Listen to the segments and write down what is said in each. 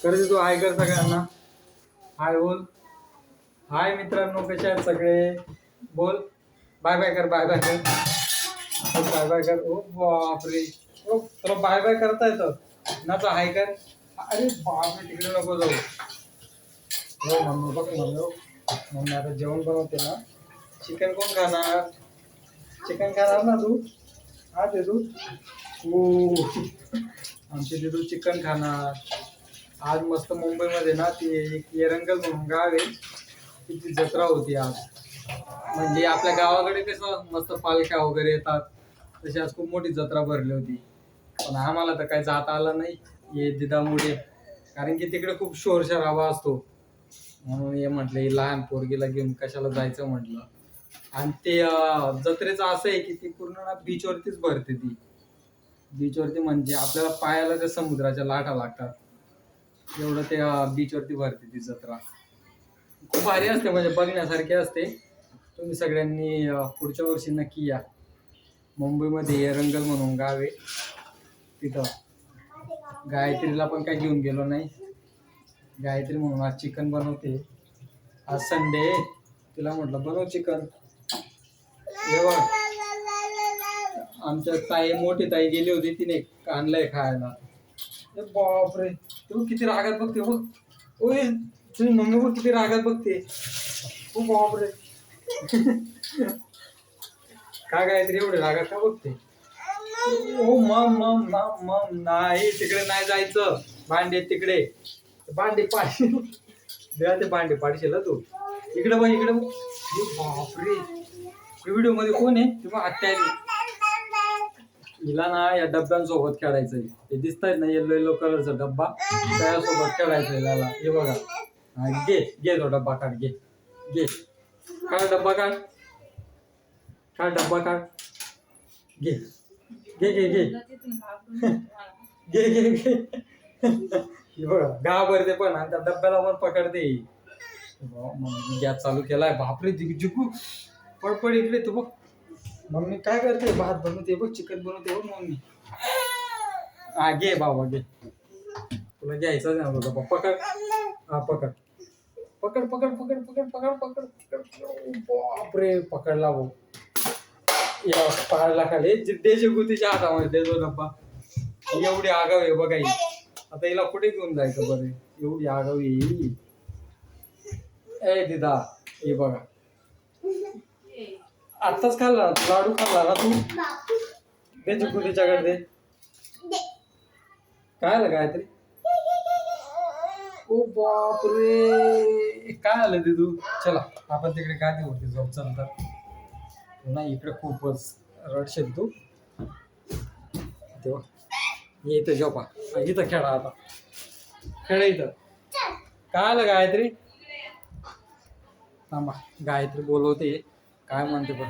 कर तू हाय कर सगळ्यांना. हाय बोल. हाय मित्रांनो, कसे आहेत सगळे? बोल. बाय बाय कर, बाय बाय कर, बाय बाय कर. ओ बापरे, ओ तुला बाय बाय करता येतं ना? तर हाय कर. अरे बापरे, तिकडे नको जाऊ. हो मम्मी, बघ मम्मी, हो मम्मी आता जेवण बनवते ना. चिकन कोण खाणार? चिकन खाणार ना तू? हा ते तू आमचे दिदू चिकन खाणार. आज मस्त मुंबईमध्ये ना ती एक येरंगल म्हणून गाव आहे, तिची जत्रा होती आज. म्हणजे आपल्या गावाकडे कसं मस्त पालख्या वगैरे येतात, तशी आज खूप मोठी जत्रा भरली होती. पण आम्हाला तर काही जाता आलं नाही ये दिदामुळे, कारण की तिकडे खूप शोर शराबा असतो. म्हणून हे म्हटलं ही लहान पोरगीला घेऊन कशाला जायचं म्हटलं. आणि ते जत्रेचं असं आहे की ती पूर्ण ना बीचवरतीच भरते. ती बीचवरती म्हणजे आपल्याला पायाला त्या समुद्राच्या लाटा लागतात, एवढं ते बीचवरती भरते ती जत्रा. खूप भारी असते, म्हणजे बघण्यासारखी असते. तुम्ही सगळ्यांनी पुढच्या वर्षी नक्की या. मुंबईमध्ये येरंगल म्हणून गाव आहे, तिथं. गायत्रीला पण काय घेऊन गेलो नाही. गायत्री म्हणून आज चिकन बनवते. आज संडे, तिला म्हटलं बनव चिकन. आमच्या ताई, मोठी ताई गेली होती, तिने आणलंय खायला. बापरे, तू किती रागात बघते बघ. ओय, तुझी मम्मी बघ किती रागात बघते. ओ बापरे. काय गायत्री एवढे रागात का बघते? ओ मम मम मम मम, नाही तिकडे नाही जायचं. भांडे तिकडे, भांडे पाडशी ते भांडे पाडशील तू. इकडे बघ, इकडे बघ. बापरे, व्हिडिओ मध्ये कोण आहे? तुम्ही आत्या आली. हिला ना या डब्यांसोबत खेळायचंय. हे दिसतायत ना येलो येलो कलरचा डब्बा, त्यासोबत खेळायचंय याला. हे बघा, घे घे तो डब्बा, काढ, घे घे, काढ डब्बा, काढ काढ डब्बा, काढ, घे घे घे घे घे घे घे. हे बघा घाबरते पण, आणि त्या डब्याला पण पकडते. मग गॅस चालू केलाय. बापरे, जिकू पडपड इकडे तू बघ. मम्मी काय करते? भात बनवते बघ, चिकन बनवते बघ मम्मी. हा घे बाबा, घे. तुला घ्यायचं नाही बाबा. पकड, हा पकड पकड पकड पकड पकड पकड पकड पकड. बापरे, पकडला भाऊ. या पाळला खाली. दे गुतीच्या हातामध्ये दे तो डब्बा. एवढी आगाव आहे बघा ही. आता हिला कुठे घेऊन जायचं बरं? एवढी आगाव आहे. ए दिदा, हे बघा, आत्ताच खाल्ला लाडू, खाल्ला ना तू? दे चिकू तिच्याकडे, दे. काय आलं गायत्री? ओ बापरे, काय आलं ते तू? चला आपण तिकडे गादीवरती जाऊ. चल तर नाही, इकडे खूपच रडशील तू. तेव्हा ये इथं झोपा, इथं खेळा. आता खेळा इथं. काय आलं गायत्री? थांबा, गायत्री बोलवते, काय म्हणते पण.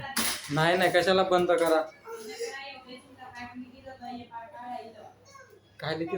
नाही नाही, कशाला बंद करा. काय लिखी